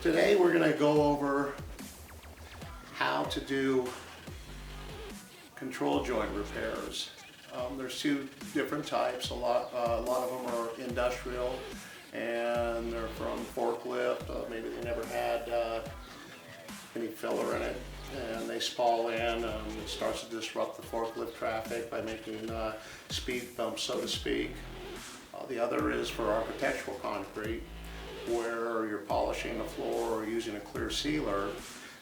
Today we're going to go over how to do control joint repairs. There's two different types. A lot of them are industrial, and they're from forklift. Maybe they never had any filler in it, and they spall in. It starts to disrupt the forklift traffic by making speed bumps, so to speak. The other is for architectural concrete, where you're polishing the floor or using a clear sealer,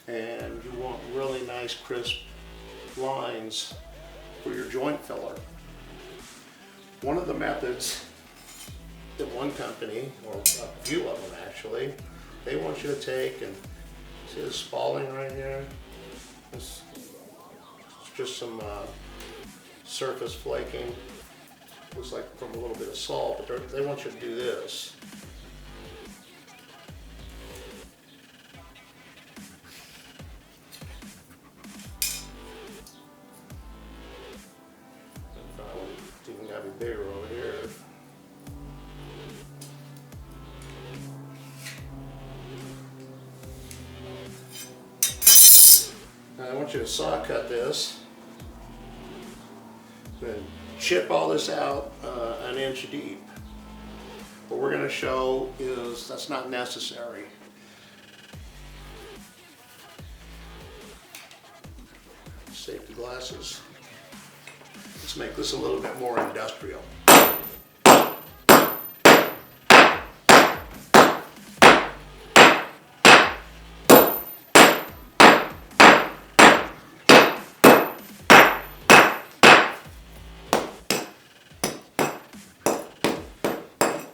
and you want really nice crisp lines for your joint filler. One of the methods that one company, or a few of them actually, they want you to take and see the spalling right here. It's just some surface flaking. Looks like from a little bit of salt, but they want you to do this. Even got to be bigger over here. Now I want you to saw cut this. Then chip all this out an inch deep. What we're going to show is that's not necessary. Safety glasses. Let's make this a little bit more industrial.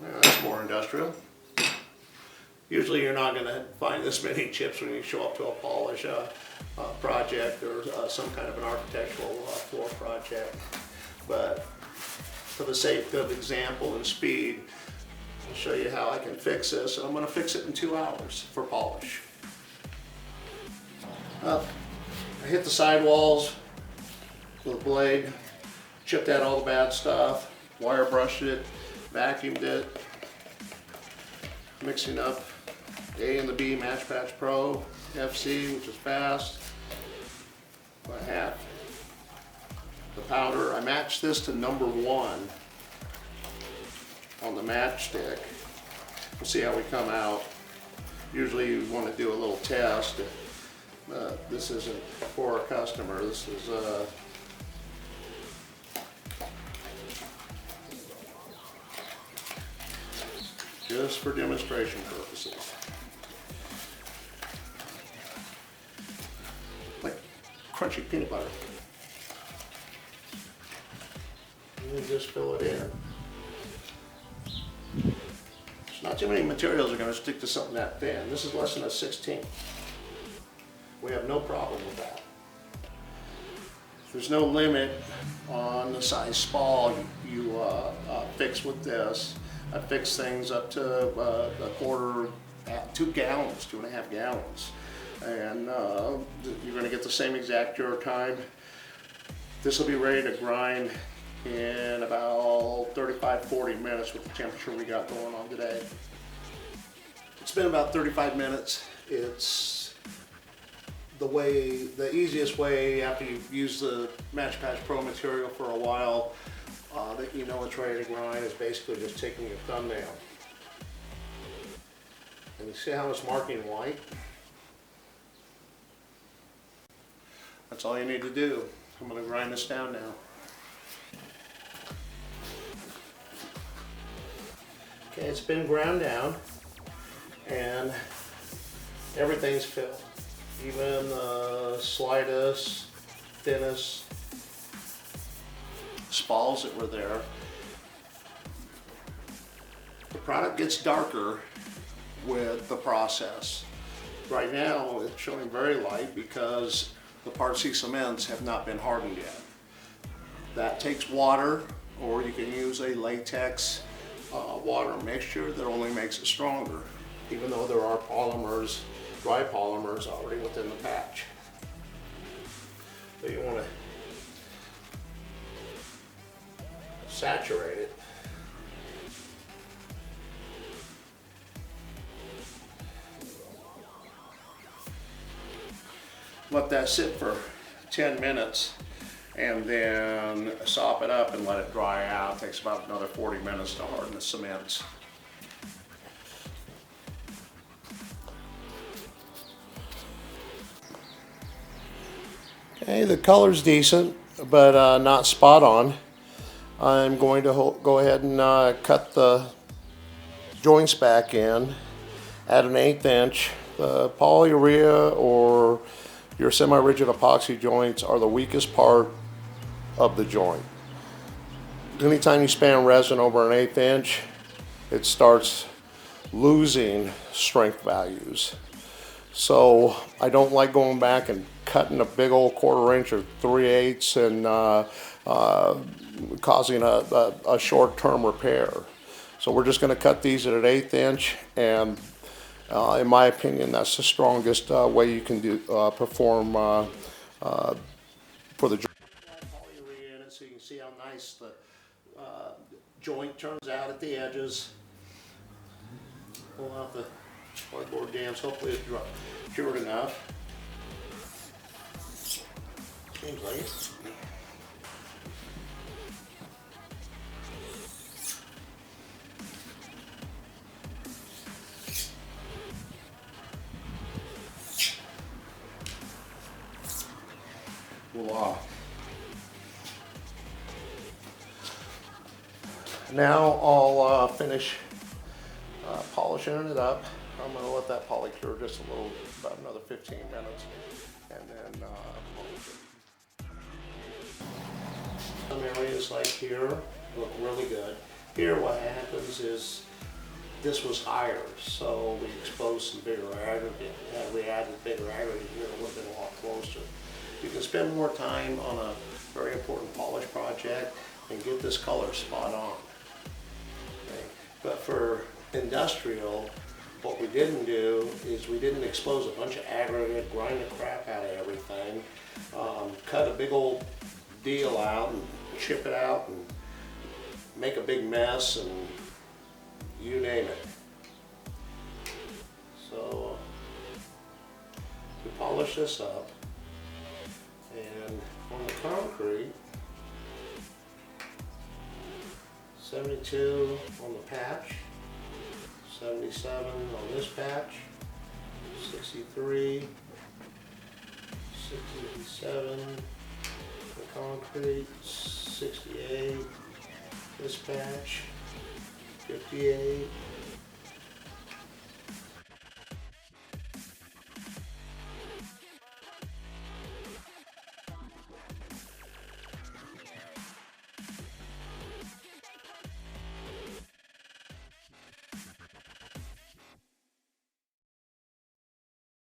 That's more industrial. Usually you're not going to find this many chips when you show up to a polish project or some kind of an architectural floor project. But for the sake of example and speed, I'll show you how I can fix this. And I'm going to fix it in 2 hours for polish. I hit the sidewalls with a blade, chipped out all the bad stuff, wire brushed it, vacuumed it, mixing up A and the B Match Patch Pro FC, which is fast, by half. The powder, I matched this to number 1 on the matchstick. We'll see how we come out. Usually you want to do a little test. This isn't for a customer. This is just for demonstration purposes. Like crunchy peanut butter. And just fill it in. There's not too many materials are going to stick to something that thin. This is less than a 16th. We have no problem with that. There's no limit on the size spall you fix with this. I fix things up to a quarter, 2 gallons, 2.5 gallons. And you're going to get the same exact cure time. This will be ready to grind in about 35-40 minutes with the temperature we got going on today. It's been about 35 minutes. It's the easiest way after you've used the Match Patch Pro material for a while that you know it's ready to grind is basically just taking your thumbnail. And you see how it's marking white? That's all you need to do. I'm going to grind this down now. Okay, it's been ground down and everything's filled. Even the slightest, thinnest spalls that were there. The product gets darker with the process. Right now it's showing very light because the Part C cements have not been hardened yet. That takes water, or you can use a latex water mixture that only makes it stronger, even though there are polymers, dry polymers already within the patch. So you want to saturate it. let that sit for 10 minutes and then sop it up and let it dry out. It takes about another 40 minutes to harden the cements. Okay, the color's decent, but not spot on. I'm going to go ahead and cut the joints back in at an 1/8 inch. The polyurea or your semi-rigid epoxy joints are the weakest part of the joint. Anytime you span resin over an 1/8 inch, it starts losing strength values. So I don't like going back and cutting a big old 1/4 inch or 3/8 and causing a short-term repair. So we're just going to cut these at an 1/8 inch, and in my opinion, that's the strongest way you can perform for the joint. Polyurea in it, so you can see how nice the joint turns out at the edges. Pull out the cardboard dams. Hopefully it's cured enough. Seems like it. Voila. Now I'll finish polishing it up. I'm going to let that poly cure just a little, about another 15 minutes, and then polish it. Some areas like here look really good. Here what happens is this was higher, so we exposed some bigger aggregate. We added bigger aggregate here, it would have been a lot closer. You can spend more time on a very important polish project and get this color spot on. Okay? But for industrial, what we didn't do is we didn't expose a bunch of aggregate, grind the crap out of everything, cut a big old deal out and chip it out and make a big mess and you name it. So we polish this up, and on the concrete, 72 on the patch, 77 on this patch, 63, 67 the concrete, 68 this patch, 58